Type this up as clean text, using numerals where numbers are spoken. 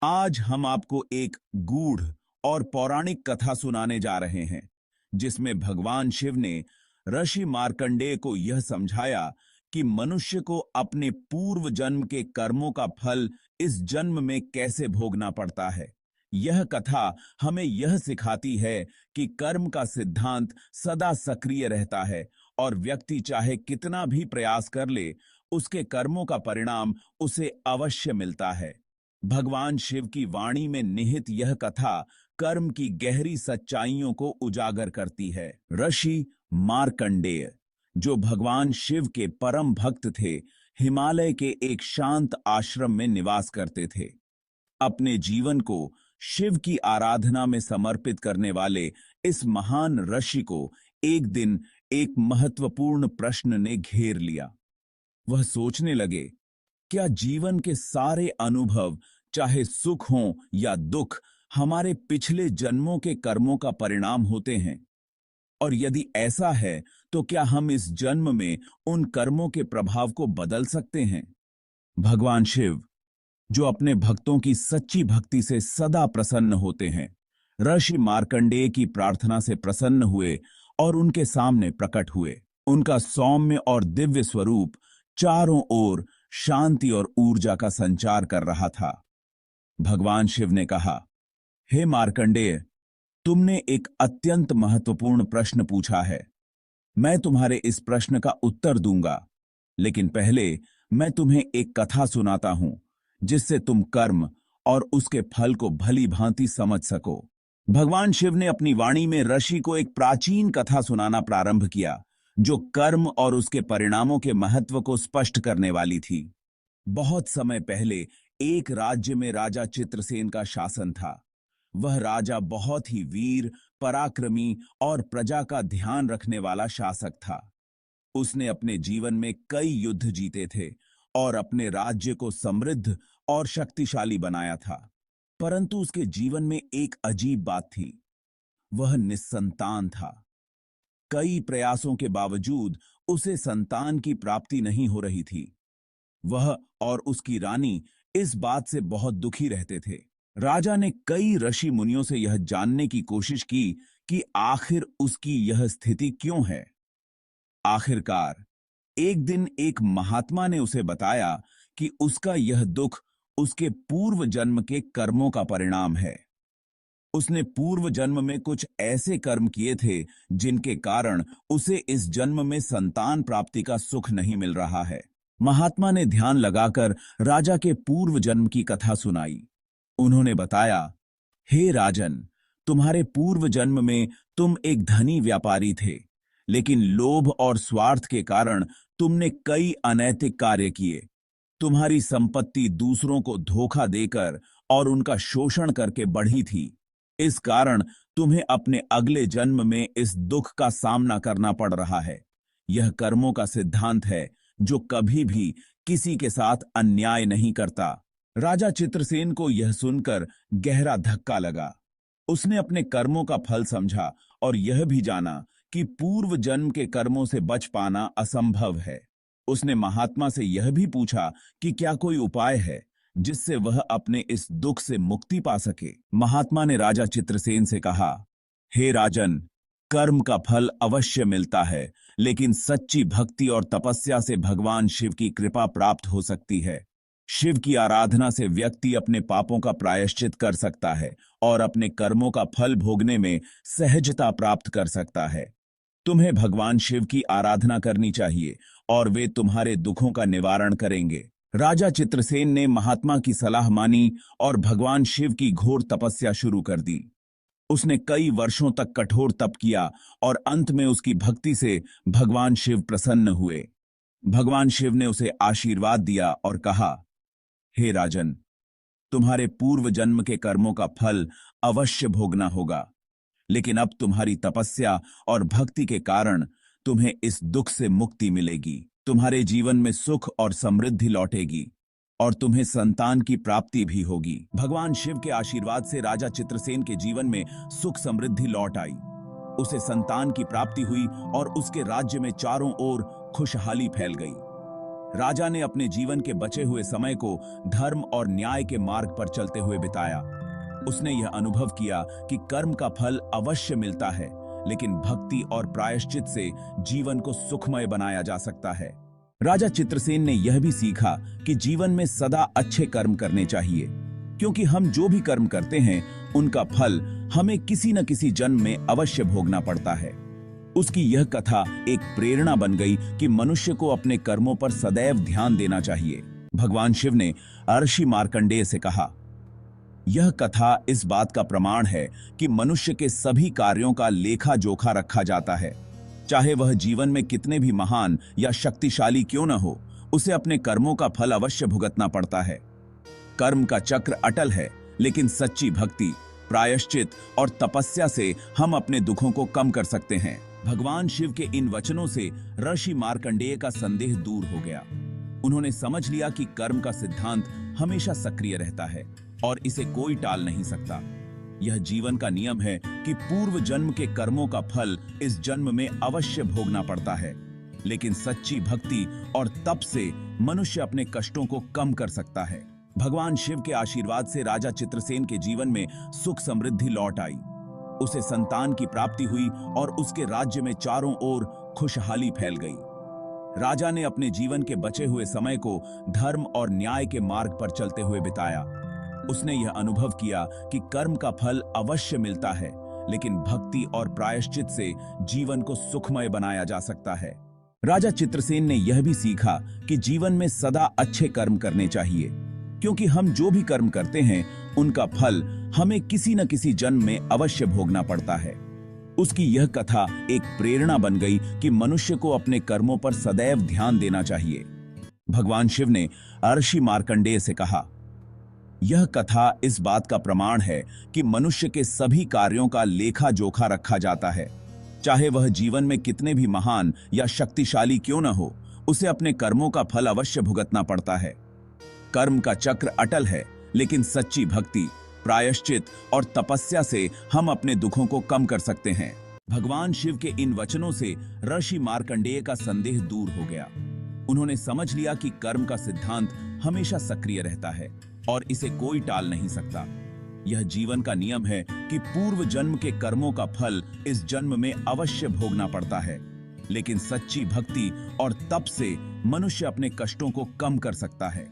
आज हम आपको एक गूढ़ और पौराणिक कथा सुनाने जा रहे हैं, जिसमें भगवान शिव ने ऋषि मार्कंडेय को यह समझाया कि मनुष्य को अपने पूर्व जन्म के कर्मों का फल इस जन्म में कैसे भोगना पड़ता है। यह कथा हमें यह सिखाती है कि कर्म का सिद्धांत सदा सक्रिय रहता है और व्यक्ति चाहे कितना भी प्रयास कर ले, उसके कर्मों का परिणाम उसे अवश्य मिलता है। भगवान शिव की वाणी में निहित यह कथा कर्म की गहरी सच्चाइयों को उजागर करती है। ऋषि मार्कंडेय, जो भगवान शिव के परम भक्त थे, हिमालय के एक शांत आश्रम में निवास करते थे। अपने जीवन को शिव की आराधना में समर्पित करने वाले इस महान ऋषि को एक दिन एक महत्वपूर्ण प्रश्न ने घेर लिया। वह सोचने लगे, क्या जीवन के सारे अनुभव, चाहे सुख हो या दुख, हमारे पिछले जन्मों के कर्मों का परिणाम होते हैं? और यदि ऐसा है, तो क्या हम इस जन्म में उन कर्मों के प्रभाव को बदल सकते हैं? भगवान शिव, जो अपने भक्तों की सच्ची भक्ति से सदा प्रसन्न होते हैं, ऋषि मार्कंडेय की प्रार्थना से प्रसन्न हुए और उनके सामने प्रकट हुए। उनका सौम्य और दिव्य स्वरूप चारों ओर शांति और ऊर्जा का संचार कर रहा था। भगवान शिव ने कहा, हे मार्कंडेय, तुमने एक अत्यंत महत्वपूर्ण प्रश्न पूछा है। मैं तुम्हारे इस प्रश्न का उत्तर दूंगा, लेकिन पहले मैं तुम्हें एक कथा सुनाता हूं, जिससे तुम कर्म और उसके फल को भली भांति समझ सको। भगवान शिव ने अपनी वाणी में ऋषि को एक प्राचीन कथा सुनाना प्रारंभ किया, जो कर्म और उसके परिणामों के महत्व को स्पष्ट करने वाली थी। बहुत समय पहले एक राज्य में राजा चित्रसेन का शासन था। वह राजा बहुत ही वीर, पराक्रमी और प्रजा का ध्यान रखने वाला शासक था। उसने अपने जीवन में कई युद्ध जीते थे और अपने राज्य को समृद्ध और शक्तिशाली बनाया था। परंतु उसके जीवन में एक अजीब बात थी। वह निस्संतान था। कई प्रयासों के बावजूद उसे संतान की प्राप्ति नहीं हो रही थी। वह और उसकी रानी इस बात से बहुत दुखी रहते थे। राजा ने कई ऋषि मुनियों से यह जानने की कोशिश की कि आखिर उसकी यह स्थिति क्यों है। आखिरकार एक दिन एक महात्मा ने उसे बताया कि उसका यह दुख उसके पूर्व जन्म के कर्मों का परिणाम है। उसने पूर्व जन्म में कुछ ऐसे कर्म किए थे जिनके कारण उसे इस जन्म में संतान प्राप्ति का सुख नहीं मिल रहा है। महात्मा ने ध्यान लगाकर राजा के पूर्व जन्म की कथा सुनाई। उन्होंने बताया, हे राजन, तुम्हारे पूर्व जन्म में तुम एक धनी व्यापारी थे, लेकिन लोभ और स्वार्थ के कारण तुमने कई अनैतिक कार्य किए। तुम्हारी संपत्ति दूसरों को धोखा देकर और उनका शोषण करके बढ़ी थी। इस कारण तुम्हें अपने अगले जन्म में इस दुख का सामना करना पड़ रहा है। यह कर्मों का सिद्धांत है, जो कभी भी किसी के साथ अन्याय नहीं करता। राजा चित्रसेन को यह सुनकर गहरा धक्का लगा। उसने अपने कर्मों का फल समझा और यह भी जाना कि पूर्व जन्म के कर्मों से बच पाना असंभव है। उसने महात्मा से यह भी पूछा कि क्या कोई उपाय है जिससे वह अपने इस दुख से मुक्ति पा सके। महात्मा ने राजा चित्रसेन से कहा, हे राजन, कर्म का फल अवश्य मिलता है, लेकिन सच्ची भक्ति और तपस्या से भगवान शिव की कृपा प्राप्त हो सकती है। शिव की आराधना से व्यक्ति अपने पापों का प्रायश्चित कर सकता है और अपने कर्मों का फल भोगने में सहजता प्राप्त कर सकता है। तुम्हें भगवान शिव की आराधना करनी चाहिए और वे तुम्हारे दुखों का निवारण करेंगे। राजा चित्रसेन ने महात्मा की सलाह मानी और भगवान शिव की घोर तपस्या शुरू कर दी। उसने कई वर्षों तक कठोर तप किया और अंत में उसकी भक्ति से भगवान शिव प्रसन्न हुए। भगवान शिव ने उसे आशीर्वाद दिया और कहा, हे राजन, तुम्हारे पूर्व जन्म के कर्मों का फल अवश्य भोगना होगा, लेकिन अब तुम्हारी तपस्या और भक्ति के कारण तुम्हें इस दुख से मुक्ति मिलेगी। तुम्हारे जीवन में सुख और समृद्धि लौटेगी और तुम्हें संतान की प्राप्ति भी होगी। भगवान शिव के आशीर्वाद से राजा चित्रसेन के जीवन में सुख समृद्धि लौट आई। उसे संतान की प्राप्ति हुई और उसके राज्य में चारों ओर खुशहाली फैल गई। राजा ने अपने जीवन के बचे हुए समय को धर्म और न्याय के मार्ग पर चलते हुए बिताया। उसने यह अनुभव किया कि कर्म का फल अवश्य मिलता है, लेकिन भक्ति और प्रायश्चित से जीवन को सुखमय बनाया जा सकता है। राजा चित्रसेन ने यह भी सीखा कि जीवन में सदा अच्छे कर्म करने चाहिए, क्योंकि हम जो भी कर्म करते हैं उनका फल हमें किसी न किसी जन्म में अवश्य भोगना पड़ता है। उसकी यह कथा एक प्रेरणा बन गई कि मनुष्य को अपने कर्मों पर सदैव ध्यान देना चाहिए। भगवान शिव ने ऋषि मार्कंडेय से कहा, यह कथा इस बात का प्रमाण है कि मनुष्य के सभी कार्यों का लेखा जोखा रखा जाता है। चाहे वह जीवन में कितने भी महान या शक्तिशाली क्यों न हो, उसे अपने कर्मों का फल अवश्य भुगतना पड़ता है। कर्म का चक्र अटल है, लेकिन सच्ची भक्ति, प्रायश्चित और तपस्या से हम अपने दुखों को कम कर सकते हैं। भगवान शिव के इन वचनों से ऋषि मार्कंडेय का संदेह दूर हो गया। उन्होंने समझ लिया कि कर्म का सिद्धांत हमेशा सक्रिय रहता है और इसे कोई टाल नहीं सकता। यह जीवन का नियम है कि पूर्व जन्म के कर्मों का फल इस जन्म में अवश्य भोगना पड़ता है, लेकिन सच्ची भक्ति और तप से मनुष्य अपने कष्टों को कम कर सकता है। भगवान शिव के आशीर्वाद से राजा चित्रसेन के जीवन में सुख समृद्धि लौट आई। उसे संतान की प्राप्ति हुई और उसके राज्य में चारों ओर खुशहाली फैल गई। राजा ने अपने जीवन के बचे हुए समय को धर्म और न्याय के मार्ग पर चलते हुए बिताया। उसने यह अनुभव किया कि कर्म का फल अवश्य मिलता है, लेकिन भक्ति और प्रायश्चित से जीवन को सुखमय बनाया जा सकता है। राजा चित्रसेन ने यह भी सीखा कि जीवन में सदा अच्छे कर्म करने चाहिए, क्योंकि हम जो भी कर्म करते हैं उनका फल हमें किसी न किसी जन्म में अवश्य भोगना पड़ता है। उसकी यह कथा एक प्रेरणा बन गई कि मनुष्य को अपने कर्मों पर सदैव ध्यान देना चाहिए। भगवान शिव ने ऋषि मार्कंडेय से कहा, यह कथा इस बात का प्रमाण है कि मनुष्य के सभी कार्यों का लेखा जोखा रखा जाता है। चाहे वह जीवन में कितने भी महान या शक्तिशाली क्यों न हो, उसे अपने कर्मों का फल अवश्य भुगतना पड़ता है। कर्म का चक्र अटल है, लेकिन सच्ची भक्ति, प्रायश्चित और तपस्या से हम अपने दुखों को कम कर सकते हैं। भगवान शिव के इन वचनों से ऋषि मार्कंडेय का संदेह दूर हो गया। उन्होंने समझ लिया कि कर्म का सिद्धांत हमेशा सक्रिय रहता है और इसे कोई टाल नहीं सकता। यह जीवन का नियम है कि पूर्व जन्म के कर्मों का फल इस जन्म में अवश्य भोगना पड़ता है, लेकिन सच्ची भक्ति और तप से मनुष्य अपने कष्टों को कम कर सकता है।